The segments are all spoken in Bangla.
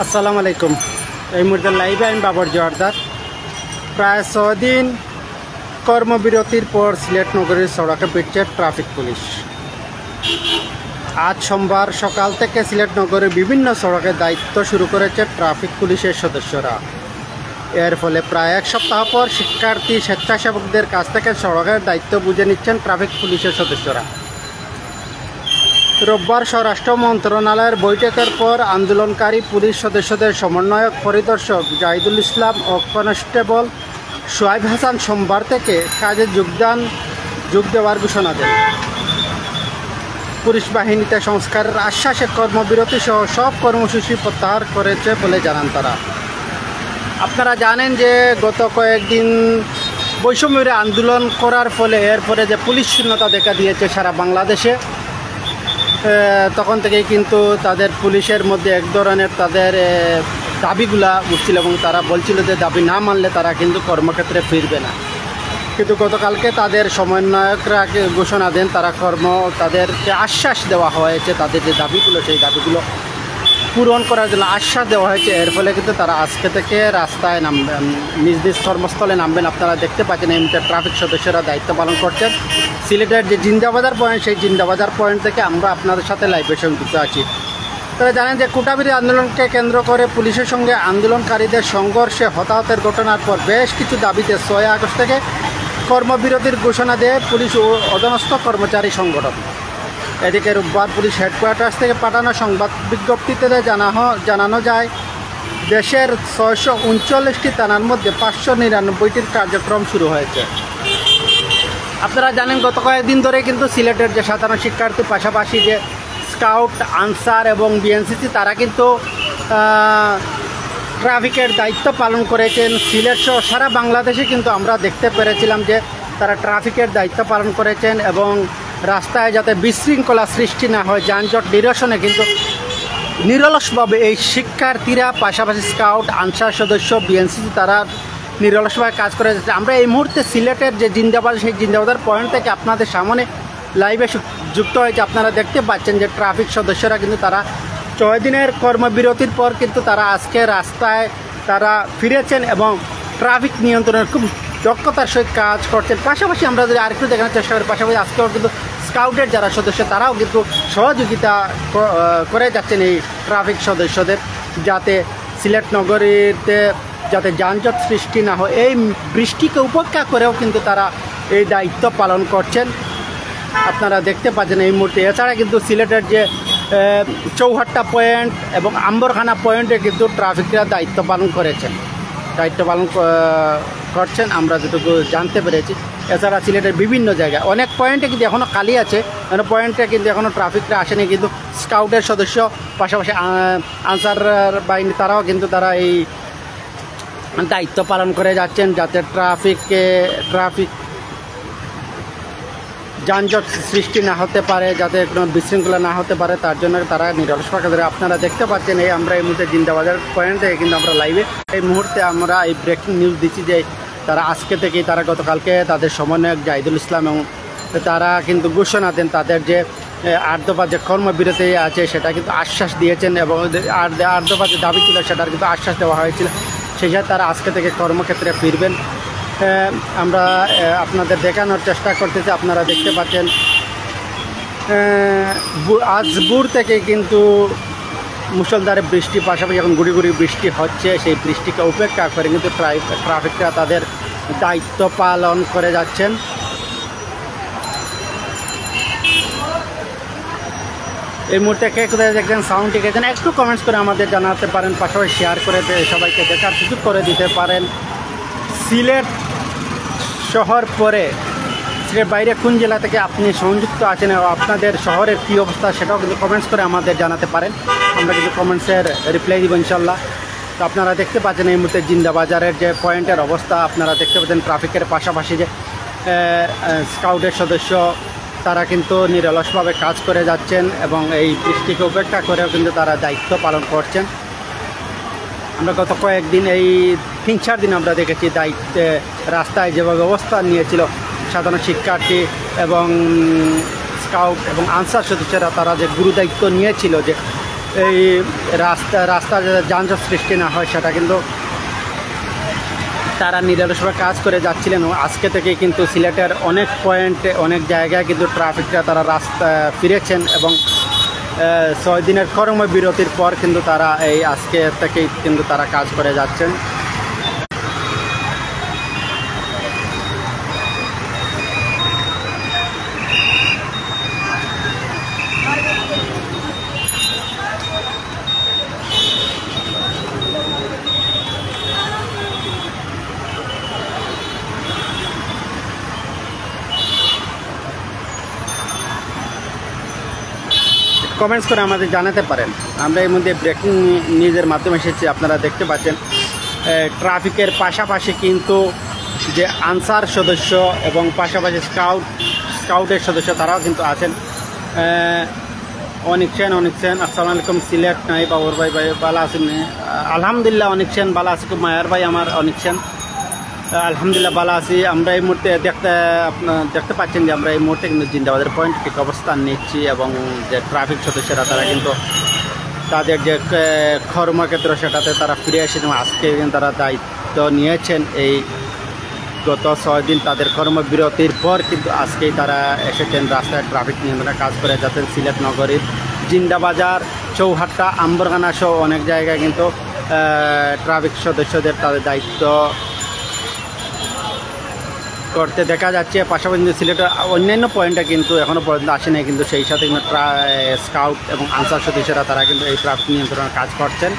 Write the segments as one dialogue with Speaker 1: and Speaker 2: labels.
Speaker 1: আসসালামু আলাইকুম। এই মুহূর্তে লাইভে আমি বাবর জোয়ারদার। প্রায় 6 দিন কর্মবিরতির পর সিলেট নগরীর সড়কে ফিরছে ট্রাফিক পুলিশ। আজ সোমবার সকাল থেকে সিলেট নগরের বিভিন্ন সড়কে দায়িত্ব শুরু করেছে ট্রাফিক পুলিশের সদস্যরা। এর ফলে প্রায় এক সপ্তাহ পর শিক্ষার্থী স্বেচ্ছাসেবকদের কাছ থেকে সড়কের দায়িত্ব বুঝে নিচ্ছেন ট্রাফিক পুলিশের সদস্যরা। রোববার স্বরাষ্ট্র মন্ত্রণালয়ের বৈঠকের পর আন্দোলনকারী পুলিশ সদস্যদের সমন্বয়ক পরিদর্শক জাহিদুল ইসলাম ও কনস্টেবল সোহাইব হাসান সোমবার থেকে কাজে যোগ দেওয়ার ঘোষণা দেন। পুলিশ বাহিনীতে সংস্কারের আশ্বাসে কর্মবিরতি সহ সব কর্মসূচি প্রত্যাহার করেছে বলে জানান তারা। আপনারা জানেন যে গত কয়েকদিন বৈষম্যের আন্দোলন করার ফলে এরপরে যে পুলিশ শূন্যতা দেখা দিয়েছে সারা বাংলাদেশে, তখন থেকেই কিন্তু তাদের পুলিশের মধ্যে এক ধরনের তাদের দাবিগুলা উঠছিল এবং তারা বলছিল যে দাবি না মানলে তারা কিন্তু কর্মক্ষেত্রে ফিরবে না। কিন্তু গতকালকে তাদের সমন্বয়করা ঘোষণা দেন তাদেরকে আশ্বাস দেওয়া হয়েছে, তাদের যে দাবিগুলো সেই দাবিগুলো পূরণ করার জন্য আশ্বাস দেওয়া হয়েছে। এর ফলে কিন্তু তারা আজকে থেকে রাস্তায় নামবেন, নিজ নিজ কর্মস্থলে নামবেন। আপনারা দেখতে পাচ্ছেন এই মুহূর্তে ট্রাফিক সদস্যরা দায়িত্ব পালন করছেন। সিলেটের যে জিন্দাবাজার পয়েন্ট, সেই জিন্দাবাজার পয়েন্ট থেকে আমরা আপনাদের সাথে লাইভে সংযুক্ত আছি। তারা জানেন যে কোটাবিরোধী আন্দোলনকে কেন্দ্র করে পুলিশের সঙ্গে আন্দোলনকারীদের সংঘর্ষে হতাহতের ঘটনার পর বেশ কিছু দাবিতে 6 আগস্ট থেকে কর্মবিরতির ঘোষণা দেয় পুলিশ ও অধীনস্থ কর্মচারী সংগঠন। এদিকে রোববার পুলিশ হেডকোয়ার্টার্স থেকে পাঠানো সংবাদ বিজ্ঞপ্তিতে জানানো যায়, দেশের 639টি থানার মধ্যে 599টির কার্যক্রম শুরু হয়েছে। আপনারা জানেন গত কয়েকদিন ধরে কিন্তু সিলেটের যে সাধারণ শিক্ষার্থী, পাশাপাশি যে স্কাউট, আনসার এবং বিএনসিসি, তারা কিন্তু ট্রাফিকের দায়িত্ব পালন করেছেন। সিলেট সহ সারা বাংলাদেশে কিন্তু আমরা দেখতে পেরেছিলাম যে তারা ট্রাফিকের দায়িত্ব পালন করেছেন এবং রাস্তায় যাতে বিশৃঙ্খলা সৃষ্টি না হয়, যানজট নিরসনে কিন্তু নিরলসভাবে এই শিক্ষার্থীরা, পাশাপাশি স্কাউট, আনসার সদস্য, বিএনসিসি, তারা নিরলসভাবে কাজ করে যাচ্ছে। আমরা এই মুহূর্তে সিলেটের যে জিন্দাবাজার, সেই জিন্দাবাজার পয়েন্ট থেকে আপনাদের সামনে লাইভে যুক্ত হয়েছে। আপনারা দেখতে পাচ্ছেন যে ট্রাফিক সদস্যরা কিন্তু তারা 6 দিনের কর্মবিরতির পর কিন্তু তারা আজকে রাস্তায় তারা ফিরেছেন এবং ট্রাফিক নিয়ন্ত্রণের খুব দক্ষতার সহিত কাজ করছেন। পাশাপাশি আমরা যদি আরেকটু দেখানোর চেষ্টা করি, পাশাপাশি আজকেও কিন্তু স্কাউটের যারা সদস্য তারাও কিন্তু সহযোগিতা করে যাচ্ছেন এই ট্রাফিক সদস্যদের, যাতে সিলেট নগরীতে যাতে যানজট সৃষ্টি না হয়। এই বৃষ্টিকে উপেক্ষা করেও কিন্তু তারা এই দায়িত্ব পালন করছেন। আপনারা দেখতে পাচ্ছেন এই মুহূর্তে। এছাড়া কিন্তু সিলেটের যে চৌহাট্টা পয়েন্ট এবং আম্বরখানা পয়েন্টে কিন্তু ট্রাফিকরা দায়িত্ব পালন করছেন আমরা যেটুকু জানতে পেরেছি। এছাড়া সিলেটের বিভিন্ন জায়গায় অনেক পয়েন্টে কিন্তু এখনও খালি আছে, অনেক পয়েন্টে কিন্তু এখনও ট্রাফিকরা আসেনি। কিন্তু স্কাউটের সদস্য, পাশাপাশি আনসার বাহিনী, তারাও কিন্তু তারা এই দায়িত্ব পালন করে যাচ্ছেন যাতে ট্রাফিক যানজট সৃষ্টি না হতে পারে, যাতে কোনো বিশৃঙ্খলা না হতে পারে, তার জন্য তারা নিরলসভাবে কাজ করে। আপনারা দেখতে পাচ্ছেন আমরা এই মুহূর্তে জিন্দাবাজার পয়েন্ট থেকে কিন্তু আমরা লাইভে এই মুহূর্তে আমরা এই ব্রেকিং নিউজ দিচ্ছি যে তারা আজকে থেকেই, তারা গতকালকে তাদের সমন্বয়ক জাহিদুল ইসলাম এবং তারা কিন্তু ঘোষণা দেন তাদের যে 8 দফা যে কর্মবিরতি আছে সেটা কিন্তু আশ্বাস দিয়েছেন এবং 8 দফা যে দাবি ছিল সেটার কিন্তু আশ্বাস দেওয়া হয়েছিল। সেই সাথে তারা আজকে থেকে কর্মক্ষেত্রে ফিরবেন। আমরা আপনাদের দেখানোর চেষ্টা করতেছি। আপনারা দেখতে পাচ্ছেন আজ ভোর থেকে কিন্তু মুষলধারে বৃষ্টি, পাশাপাশি এখন গুড়ি গুড়ি বৃষ্টি হচ্ছে। সেই বৃষ্টিকে উপেক্ষা করে কিন্তু ট্রাফিকরা তাদের দায়িত্ব পালন করে যাচ্ছেন। এই মুহূর্তে কে কোথায় দেখছেন, সাউন্ডটি গেছেন, একটু কমেন্টস করে আমাদের জানাতে পারেন, পাশাপাশি শেয়ার করে সবাইকে দেখার সুযোগ করে দিতে পারেন। সিলেট শহর পরে সিলেট বাইরে কোন জেলা থেকে আপনি সংযুক্ত আছেন এবং আপনাদের শহরের কী অবস্থা সেটাও কিন্তু কমেন্টস করে আমাদের জানাতে পারেন। আমরা কিন্তু কমেন্টসের রিপ্লাই দিব ইনশাল্লাহ। তো আপনারা দেখতে পাচ্ছেন এই মুহূর্তে জিন্দাবাজারের যে পয়েন্টের অবস্থা, আপনারা দেখতে পাচ্ছেন ট্রাফিকের পাশাপাশি যে স্কাউটের সদস্য, তারা কিন্তু নিরলসভাবে কাজ করে যাচ্ছেন এবং এই বৃষ্টিকে উপেক্ষা করেও কিন্তু তারা দায়িত্ব পালন করছেন। আমরা গত কয়েকদিন, এই 3-4 দিন আমরা দেখেছি দায়িত্বে রাস্তায় যেভাবে অবস্থান নিয়েছিল সাধারণ শিক্ষার্থী এবং স্কাউট এবং আনসার সদস্যরা, তারা যে গুরু দায়িত্ব নিয়েছিল যে এই রাস্তার যানজট সৃষ্টি না হয় সেটা কিন্তু তারা নিরলসভাবে কাজ করে যাচ্ছিলেন। আজকে থেকেই কিন্তু সিলেটের অনেক পয়েন্টে অনেক জায়গায় কিন্তু ট্রাফিকটা তারা রাস্তা ফিরেছেন এবং 6 দিনের কর্মবিরতির পর কিন্তু তারা এই আজকে থেকেই কিন্তু তারা কাজ করে যাচ্ছেন। কমেন্টস করে আমাদের জানাতে পারেন। আমরা এর মধ্যে ব্রেকিং নিউজের মাধ্যমে এসেছি, আপনারা দেখতে পাচ্ছেন ট্রাফিকের পাশাপাশি কিন্তু যে আনসার সদস্য এবং পাশাপাশি স্কাউটের সদস্য তারাও কিন্তু আছেন। অনেক সেন আসসালামু আলাইকুম সিলেট নাই বাবর ভাই ভালো আছেন? আলহামদুলিল্লাহ অনেক সেন ভালো আছি, খুব মায়ার ভাই আমার অনেক সেন আলহামদুলিল্লাহ ভালো আছি। আমরা এই মুহূর্তে দেখতে পাচ্ছেন যে আমরা এই মুহূর্তে কিন্তু জিন্দাবাদের পয়েন্ট ঠিক অবস্থান নিচ্ছি এবং যে ট্রাফিক সদস্যরা তারা কিন্তু তাদের যে কর্মক্ষেত্র সেটাতে তারা ফিরে এসেছেন। আজকে কিন্তু তারা দায়িত্ব নিয়েছেন এই গত 6 দিন তাদের কর্মবিরতির পর কিন্তু আজকেই তারা এসেছেন রাস্তায় ট্রাফিক নিয়ন্ত্রণে কাজ করে যাচ্ছেন। সিলেট নগরীর জিন্দাবাজার, চৌহাট্টা, আম্বরখানা সহ অনেক জায়গায় কিন্তু ট্রাফিক সদস্যদের তাদের দায়িত্ব করতে দেখা যাচ্ছে। পাশাপাশি সিলেটের অন্যান্য পয়েন্টে কিন্তু এখনও পর্যন্ত আসে নাই, কিন্তু সেই সাথে কিন্তু স্কাউট এবং আনসার সদস্যরা তারা কিন্তু এই ট্রাফিক নিয়ন্ত্রণের কাজ করছেন।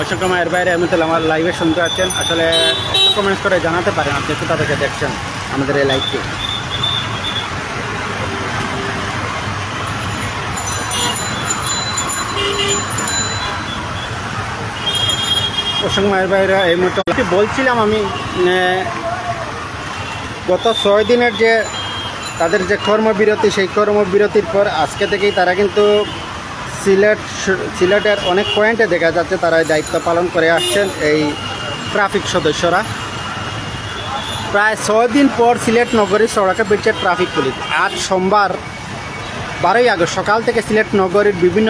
Speaker 1: অসংখ্য মায়ের বাইরে আমি তো আমার লাইভে শুনতে পাচ্ছেন, আসলে একটু কমেন্টস করে জানাতে পারেন আপনি কোথা থেকে দেখছেন আমাদের এই লাইভটি। অসংখ্য মায়ের বাইরে এই মুহূর্তে বলছিলাম আমি গত 6 দিনের যে তাদের যে কর্মবিরতি, সেই কর্মবিরতির পর আজকে থেকেই তারা কিন্তু সিলেটের অনেক পয়েন্টে দেখা যাচ্ছে তারা দায়িত্ব পালন করে আসছেন এই ট্রাফিক সদস্যরা। প্রায় 6 দিন পর সিলেট নগরী সড়কে ফিরছে ট্রাফিক পুলিশ। আজ সোমবার 12ই আগস্ট সকাল থেকে সিলেট নগরীর বিভিন্ন